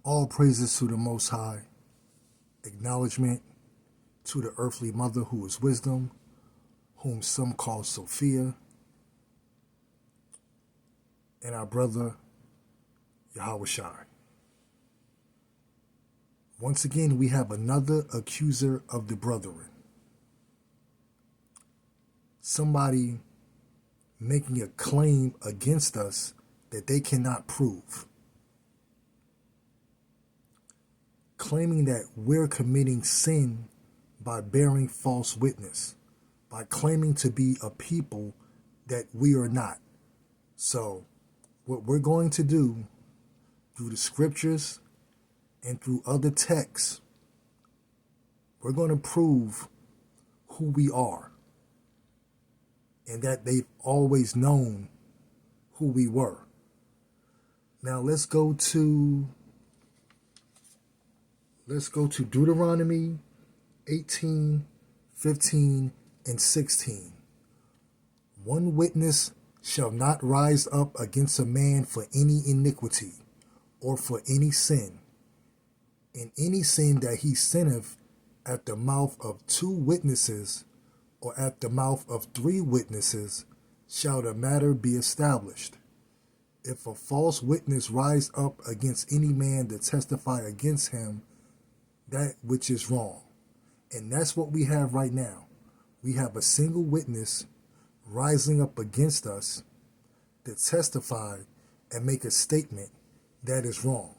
All praises to the Most High. Acknowledgement to the earthly mother who is wisdom, whom some call Sophia, and our brother Yahweh Shai. Once again, we have another accuser of the brethren. Somebody making a claim against us that they cannot prove. Claiming that we're committing sin by bearing false witness, by claiming to be a people that we are not. So, what we're going to do through the scriptures and through other texts, we're going to prove who we are and that they've always known who we were. Now let's go to Deuteronomy 18, 15, and 16. One witness shall not rise up against a man for any iniquity or for any sin. In any sin that he sinneth at the mouth of 2 witnesses or at the mouth of 3 witnesses shall the matter be established. If a false witness rise up against any man to testify against him, that which is wrong. And that's what we have right now. We have a single witness rising up against us to testify and make a statement that is wrong.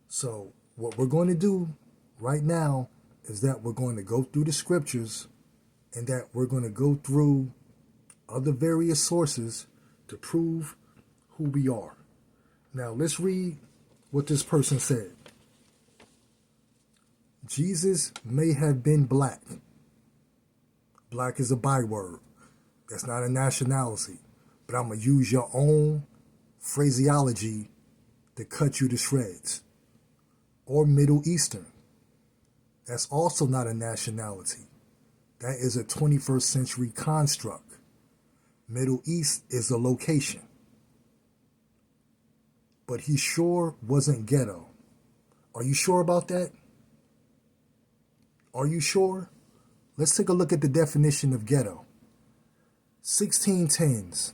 So what we're going to do right now is that we're going to go through the scriptures and that we're going to go through other various sources to prove who we are. Now let's read what this person said. Jesus may have been black. Black is a byword. That's not a nationality. But I'm going to use your own phraseology to cut you to shreds. Or Middle Eastern. That's also not a nationality. That is a 21st century construct. Middle East is a location. But he sure wasn't ghetto. Are you sure about that? Are you sure? Let's take a look at the definition of ghetto. 1610s.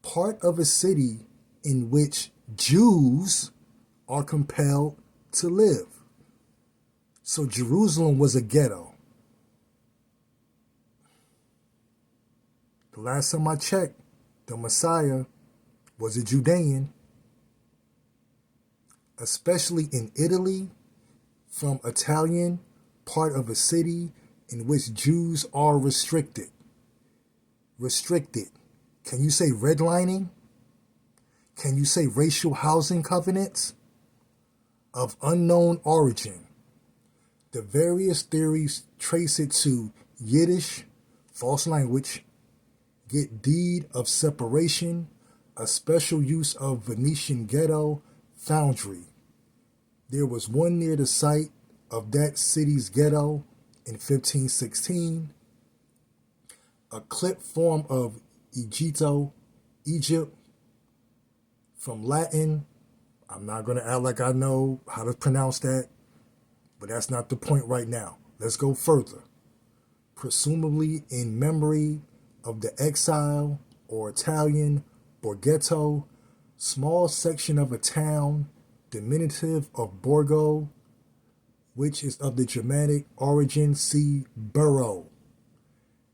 Part of a city in which Jews are compelled to live. So Jerusalem was a ghetto. The last time I checked, the Messiah was a Judean, especially in Italy, from Italian, part of a city in which Jews are restricted. Restricted. Can you say redlining? Can you say racial housing covenants? Of unknown origin. The various theories trace it to Yiddish, false language, get deed of separation, a special use of Venetian ghetto, foundry. There was one near the site of that city's ghetto in 1516, a clip form of Egitto, Egypt, from Latin. I'm not going to act like I know how to pronounce that, but that's not the point right now. Let's go further. Presumably in memory of the exile or Italian borghetto, small section of a town, diminutive of Borgo, which is of the Germanic origin, see borough,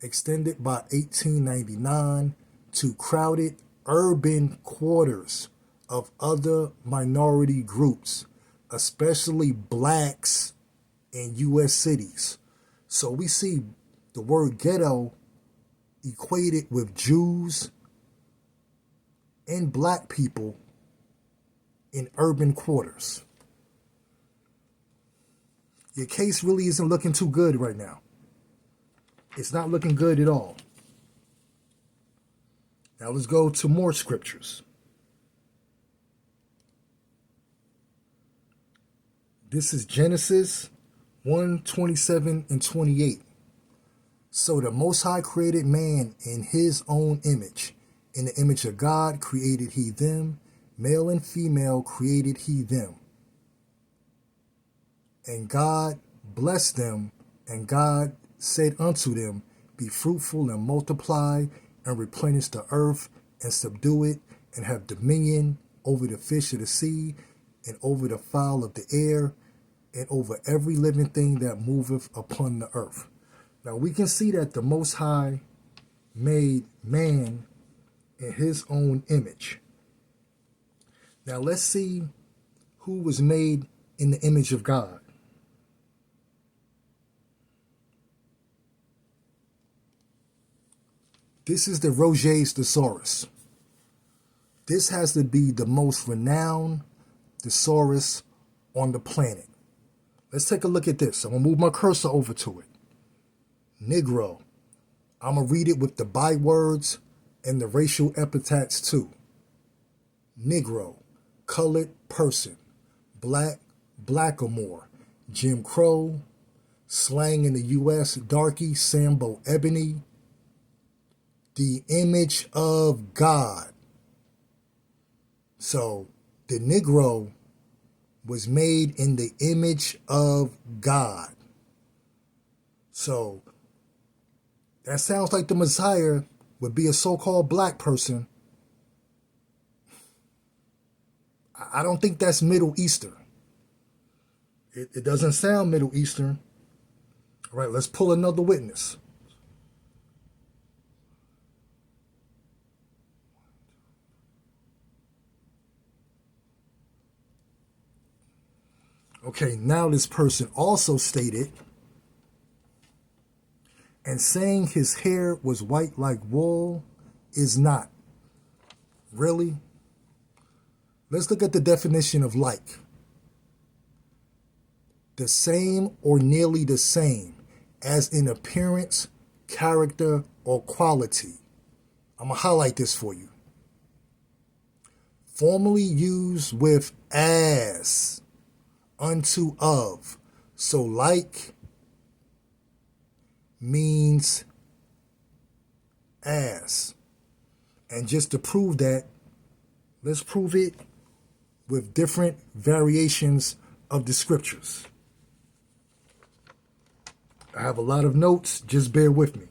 extended by 1899 to crowded urban quarters of other minority groups, especially blacks in U.S. cities. So we see the word ghetto equated with Jews and black people in urban quarters. Your case really isn't looking too good right now. It's not looking good at all. Now let's go to more scriptures. This is Genesis 1:27 and 28. So the Most High created man in his own image. In the image of God created he them. Male and female created he them. And God blessed them, and God said unto them, be fruitful and multiply, and replenish the earth, and subdue it, and have dominion over the fish of the sea, and over the fowl of the air, and over every living thing that moveth upon the earth. Now we can see that the Most High made man in his own image. Now let's see who was made in the image of God. This is the Roget's thesaurus. This has to be the most renowned thesaurus on the planet. Let's take a look at this. I'm going to move my cursor over to it. Negro. I'm going to read it with the bywords and the racial epithets too. Negro, colored person. Black, blackamoor. Jim Crow. Slang in the U.S., darky, Sambo, ebony. The image of God. So the Negro was made in the image of God. So that sounds like the Messiah would be a so-called black person. I don't think that's Middle Eastern. It doesn't sound Middle Eastern. All right, let's pull another witness. Okay, now this person also stated, and saying his hair was white like wool is not. Really? Let's look at the definition of like. The same or nearly the same as in appearance, character, or quality. I'm going to highlight this for you. Formerly used with as, unto, of. So like means as. And just to prove that, let's prove it with different variations of the scriptures. I have a lot of notes, just bear with me.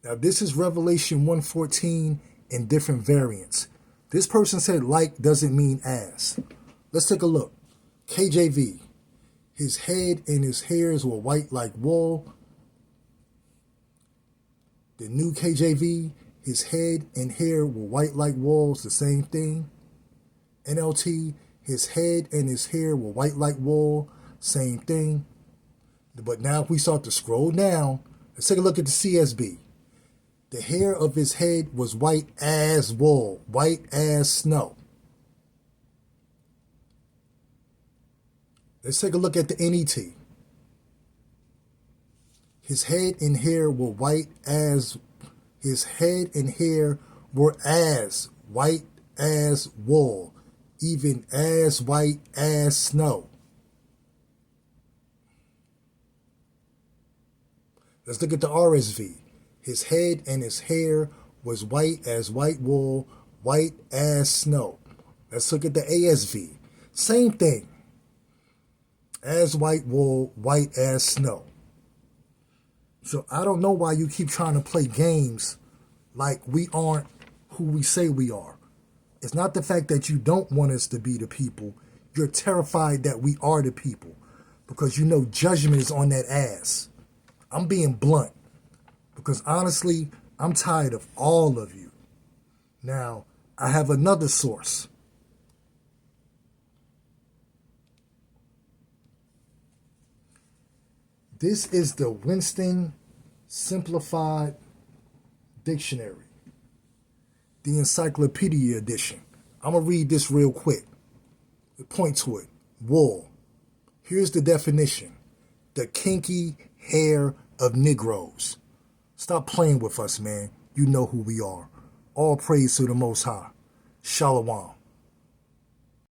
Now this is Revelation 1:14 in different variants. This person said like doesn't mean as. Let's take a look. KJV. His head and his hairs were white like wool. The new KJV. His head and hair were white like wool. It's the same thing. NLT. His head and his hair were white like wool. Same thing. But now if we start to scroll down, let's take a look at the CSB. The hair of his head was white as wool, white as snow. Let's take a look at the NET. His head and hair were white as, his head and hair were as white as wool, even as white as snow. Let's look at the RSV. His head and his hair was white as white wool, white as snow. Let's look at the ASV. Same thing. As white wool, white as snow. So I don't know why you keep trying to play games like we aren't who we say we are. It's not the fact that you don't want us to be the people. You're terrified that we are the people because you know judgment is on that ass. I'm being blunt. Because honestly, I'm tired of all of you. Now, I have another source. This is the Winston Simplified Dictionary, the Encyclopedia Edition. I'm going to read this real quick. Point to it. Wool. Here's the definition. The kinky hair of Negroes. Stop playing with us, man. You know who we are. All praise to the Most High. Shalom.